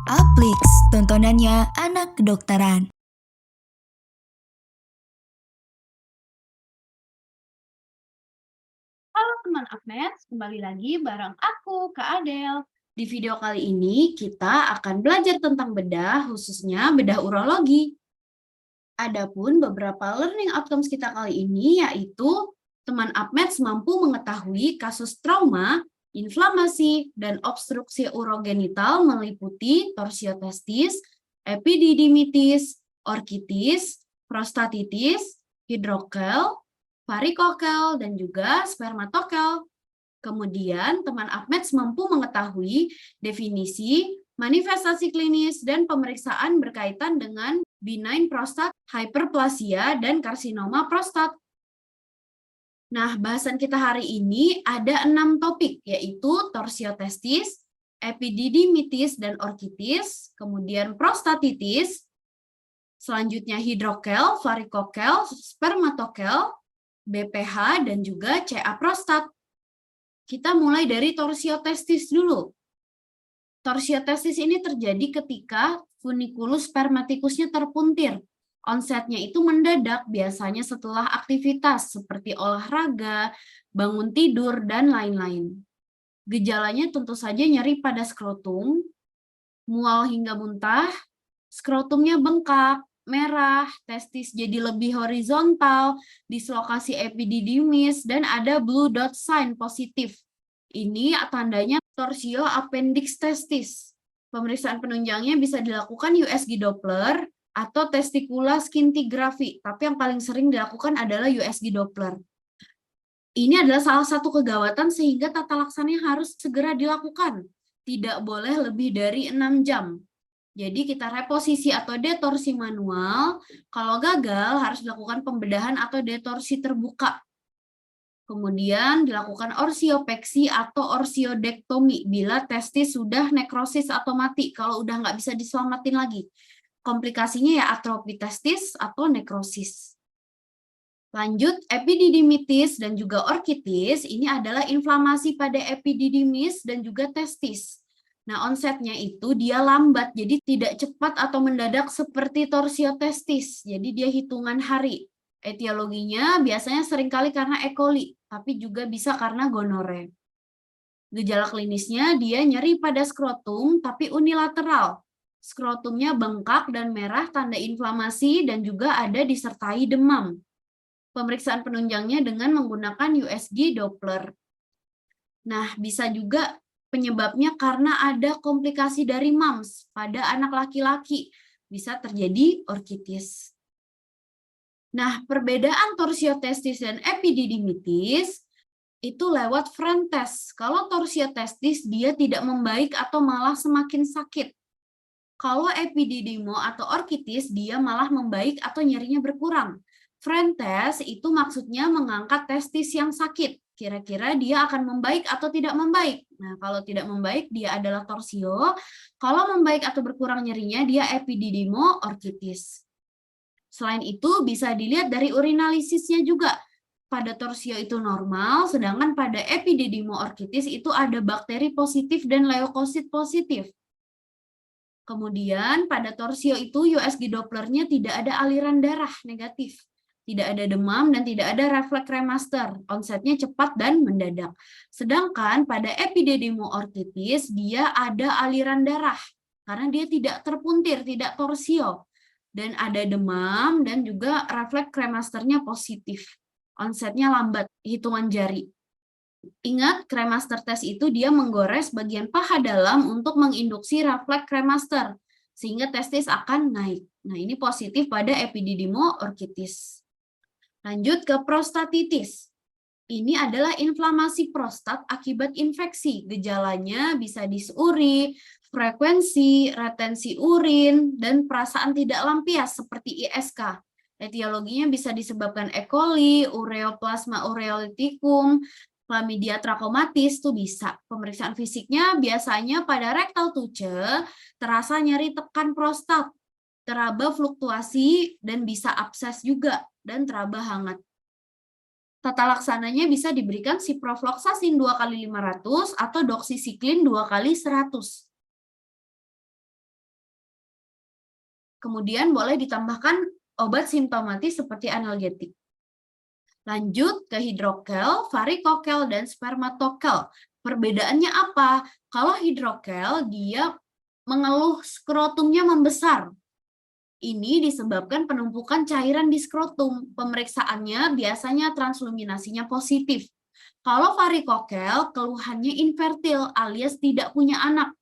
Alplix, tontonannya anak kedokteran. Halo teman Agnes, kembali lagi bareng aku, Kak Adel. Di video kali ini kita akan belajar tentang bedah, khususnya bedah urologi. Adapun beberapa learning outcomes kita kali ini yaitu teman Apmeds mampu mengetahui kasus trauma, inflamasi, dan obstruksi urogenital meliputi torsiotestis, epididymitis, orkitis, prostatitis, hidrokel, varikokel, dan juga spermatokel. Kemudian, teman Apmeds mampu mengetahui definisi, manifestasi klinis, dan pemeriksaan berkaitan dengan benign prostat, hyperplasia, dan karsinoma prostat. Nah, bahasan kita hari ini ada 6 topik, yaitu torsiotestis, epididymitis dan orkitis, kemudian prostatitis, selanjutnya hidrokel, varikokel, spermatokel, BPH, dan juga CA prostat. Kita mulai dari torsiotestis dulu. Torsiotestis ini terjadi ketika funiculus spermaticusnya terpuntir. Onsetnya itu mendadak, biasanya setelah aktivitas seperti olahraga, bangun tidur, dan lain-lain. Gejalanya tentu saja nyeri pada skrotum, mual hingga muntah, skrotumnya bengkak, merah, testis jadi lebih horizontal, dislokasi epididymis, dan ada blue dot sign positif. Ini tandanya torsio appendix testis. Pemeriksaan penunjangnya bisa dilakukan USG Doppler atau testicular scintigraphy, tapi yang paling sering dilakukan adalah USG Doppler. Ini adalah salah satu kegawatan sehingga tata laksananya harus segera dilakukan. Tidak boleh lebih dari 6 jam. Jadi kita reposisi atau detorsi manual, kalau gagal harus dilakukan pembedahan atau detorsi terbuka. Kemudian dilakukan orsiopeksi atau orsiodektomi bila testis sudah nekrosis atau mati, kalau udah nggak bisa diselamatin lagi. Komplikasinya ya atrofi testis atau nekrosis. Lanjut, epididymitis dan juga orkitis, ini adalah inflamasi pada epididymis dan juga testis. Nah, onsetnya itu dia lambat, jadi tidak cepat atau mendadak seperti torsiotestis, jadi dia hitungan hari. Etiologinya biasanya seringkali karena E. coli, tapi juga bisa karena gonore. Gejala klinisnya dia nyeri pada skrotum, tapi unilateral. Skrotumnya bengkak dan merah, tanda inflamasi, dan juga ada disertai demam. Pemeriksaan penunjangnya dengan menggunakan USG Doppler. Nah, bisa juga penyebabnya karena ada komplikasi dari MUMS pada anak laki-laki. Bisa terjadi orkitis. Nah, perbedaan torsiotestis dan epididymitis itu lewat front test. Kalau torsiotestis dia tidak membaik atau malah semakin sakit. Kalau epididimo atau orkitis dia malah membaik atau nyerinya berkurang. Front test itu maksudnya mengangkat testis yang sakit. Kira-kira dia akan membaik atau tidak membaik. Nah, kalau tidak membaik dia adalah torsio. Kalau membaik atau berkurang nyerinya dia epididimo orkitis. Selain itu bisa dilihat dari urinalisisnya juga. Pada torsio itu normal, sedangkan pada epididimo orkitis itu ada bakteri positif dan leukosit positif. Kemudian pada torsio itu USG Dopplernya tidak ada aliran darah negatif. Tidak ada demam dan tidak ada refleks remaster. Onsetnya cepat dan mendadak. Sedangkan pada epididimo orkitis dia ada aliran darah. Karena dia tidak terpuntir, tidak torsio. Dan ada demam dan juga refleks remasternya positif. Onsetnya lambat, hitungan jari. Ingat, kremaster test itu dia menggores bagian paha dalam untuk menginduksi refleks kremaster, sehingga testis akan naik. Nah, ini positif pada epididimo orkitis. Lanjut ke prostatitis. Ini adalah inflamasi prostat akibat infeksi. Gejalanya bisa disuri, frekuensi, retensi urin, dan perasaan tidak lampias seperti ISK. Etiologinya bisa disebabkan E. coli, ureoplasma ureolyticum, Chlamydia trachomatis tuh bisa. Pemeriksaan fisiknya biasanya pada rectal touche, terasa nyeri tekan prostat, teraba fluktuasi, dan bisa abses juga, dan teraba hangat. Tata laksananya bisa diberikan ciprofloxacin 2 kali 500 atau doxycycline 2 kali 100. Kemudian boleh ditambahkan obat simptomatis seperti analgetik. Lanjut ke hidrokel, varikokel, dan spermatokel. Perbedaannya apa? Kalau hidrokel, dia mengeluh skrotumnya membesar. Ini disebabkan penumpukan cairan di skrotum. Pemeriksaannya biasanya transluminasinya positif. Kalau varikokel, keluhannya infertil alias tidak punya anak.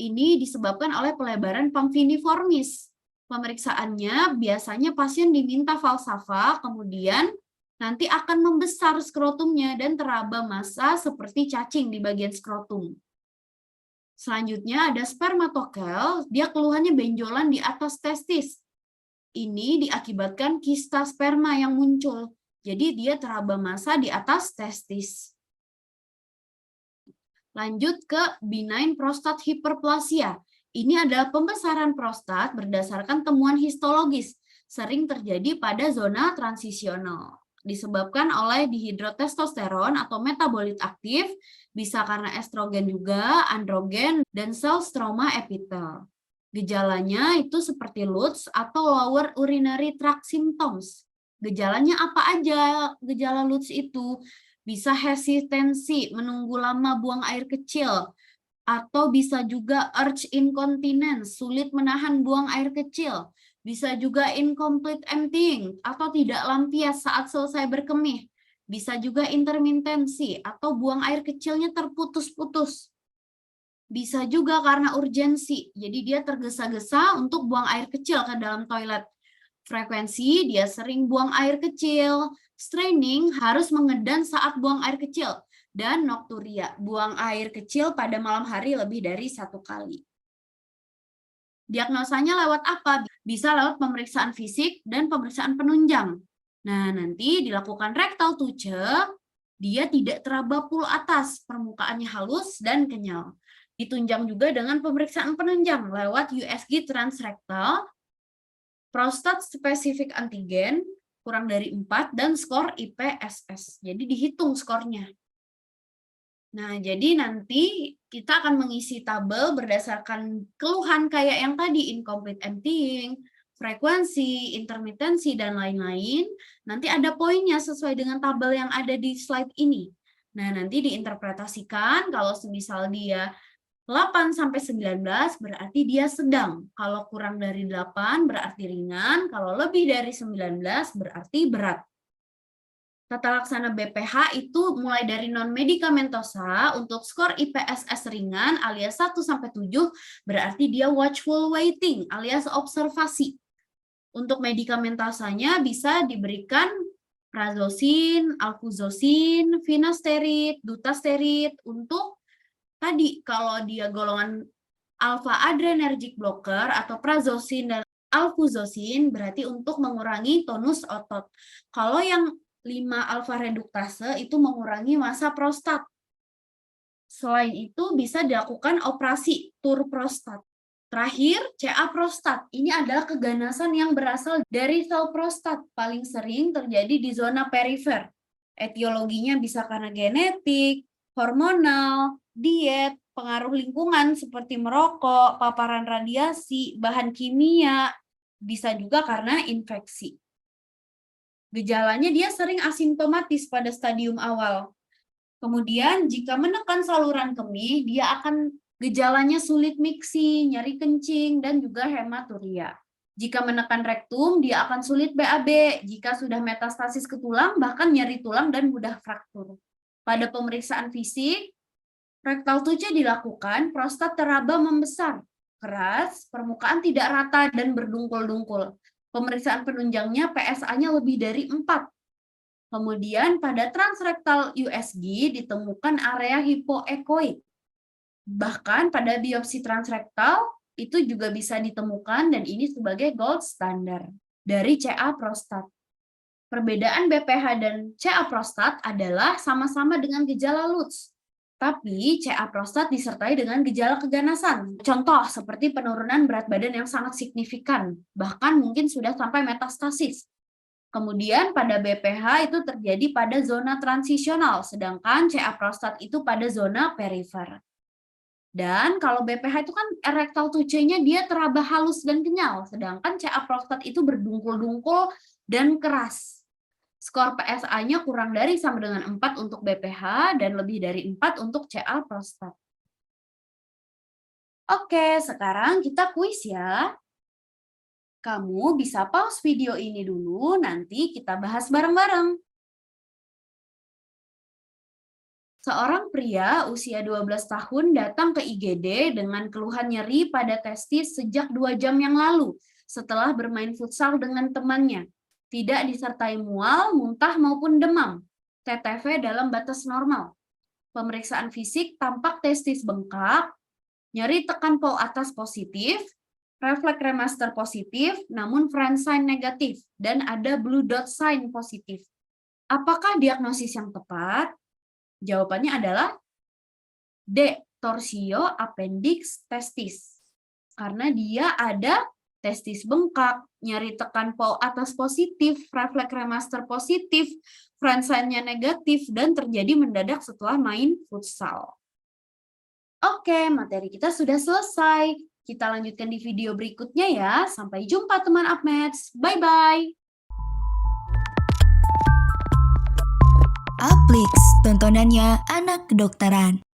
Ini disebabkan oleh pelebaran pamfiniformis. Pemeriksaannya biasanya pasien diminta falsafa, kemudian nanti akan membesar skrotumnya dan teraba massa seperti cacing di bagian skrotum. Selanjutnya ada spermatokel, dia keluhannya benjolan di atas testis. Ini diakibatkan kista sperma yang muncul. Jadi dia teraba massa di atas testis. Lanjut ke benign prostat hyperplasia. Ini adalah pembesaran prostat berdasarkan temuan histologis, sering terjadi pada zona transisional. Disebabkan oleh dihidrotestosteron atau metabolit aktif, bisa karena estrogen juga, androgen, dan sel stroma epitel. Gejalanya itu seperti LUTS atau lower urinary tract symptoms. Gejalanya apa aja gejala LUTS itu? Bisa hesitansi, menunggu lama buang air kecil, atau bisa juga urge incontinence, sulit menahan buang air kecil. Bisa juga incomplete emptying, atau tidak lampias saat selesai berkemih. Bisa juga intermitensi, atau buang air kecilnya terputus-putus. Bisa juga karena urgensi, jadi dia tergesa-gesa untuk buang air kecil ke dalam toilet. Frekuensi, dia sering buang air kecil. Straining harus mengedan saat buang air kecil. Dan nokturia, buang air kecil pada malam hari lebih dari 1 kali. Diagnosanya lewat apa? Bisa lewat pemeriksaan fisik dan pemeriksaan penunjang. Nah, nanti dilakukan rectal touch, dia tidak teraba pul atas, permukaannya halus dan kenyal. Ditunjang juga dengan pemeriksaan penunjang lewat USG transrektal, prostat spesifik antigen, kurang dari 4, dan skor IPSS. Jadi dihitung skornya. Nah, jadi nanti kita akan mengisi tabel berdasarkan keluhan kayak yang tadi, incomplete emptying, frekuensi, intermitensi, dan lain-lain. Nanti ada poinnya sesuai dengan tabel yang ada di slide ini. Nah, nanti diinterpretasikan kalau semisal dia 8-19 berarti dia sedang. Kalau kurang dari 8 berarti ringan, kalau lebih dari 19 berarti berat. Tata laksana BPH itu mulai dari non-medikamentosa untuk skor IPSS ringan alias 1-7 berarti dia watchful waiting alias observasi. Untuk medikamentosanya bisa diberikan prazosin, alfuzosin, finasterid, dutasterid untuk tadi kalau dia golongan alpha adrenergic blocker atau prazosin dan alfuzosin berarti untuk mengurangi tonus otot. Kalau yang 5 alfa reduktase itu mengurangi massa prostat. Selain itu bisa dilakukan operasi tur prostat. Terakhir, CA prostat. Ini adalah keganasan yang berasal dari sel prostat. Paling sering terjadi di zona perifer. Etiologinya bisa karena genetik, hormonal, diet, pengaruh lingkungan seperti merokok, paparan radiasi, bahan kimia, bisa juga karena infeksi. Gejalanya dia sering asimptomatis pada stadium awal. Kemudian jika menekan saluran kemih, dia akan gejalanya sulit miksi, nyeri kencing, dan juga hematuria. Jika menekan rektum, dia akan sulit BAB. Jika sudah metastasis ke tulang, bahkan nyeri tulang dan mudah fraktur. Pada pemeriksaan fisik, rectal touch dilakukan, prostat teraba membesar, keras, permukaan tidak rata dan berdungkul-dungkul. Pemeriksaan penunjangnya PSA-nya lebih dari 4. Kemudian pada transrektal USG ditemukan area hipoekoik. Bahkan pada biopsi transrektal itu juga bisa ditemukan dan ini sebagai gold standard dari CA prostat. Perbedaan BPH dan CA prostat adalah sama-sama dengan gejala LUTS. Tapi CA prostat disertai dengan gejala keganasan. Contoh seperti penurunan berat badan yang sangat signifikan, bahkan mungkin sudah sampai metastasis. Kemudian pada BPH itu terjadi pada zona transisional, sedangkan CA prostat itu pada zona perifer. Dan kalau BPH itu kan erectile to C-nya dia teraba halus dan kenyal, sedangkan CA prostat itu berdungkul-dungkul dan keras. Skor PSA-nya kurang dari sama dengan 4 untuk BPH dan lebih dari 4 untuk CA prostat. Oke, sekarang kita kuis ya. Kamu bisa pause video ini dulu, nanti kita bahas bareng-bareng. Seorang pria usia 12 tahun datang ke IGD dengan keluhan nyeri pada testis sejak 2 jam yang lalu setelah bermain futsal dengan temannya. Tidak disertai mual, muntah maupun demam. TTV dalam batas normal. Pemeriksaan fisik tampak testis bengkak, nyeri tekan pol atas positif, refleks remaster positif, namun Fransine negatif, dan ada blue dot sign positif. Apakah diagnosis yang tepat? Jawabannya adalah D. Torsio appendix testis. Karena dia ada testis bengkak, nyeri tekan pol atas positif, refleks remaster positif, Fransine-nya negatif, dan terjadi mendadak setelah main futsal. Oke, materi kita sudah selesai. Kita lanjutkan di video berikutnya ya. Sampai jumpa teman Upmaths. Bye-bye. Uplix, tontonannya anak kedokteran.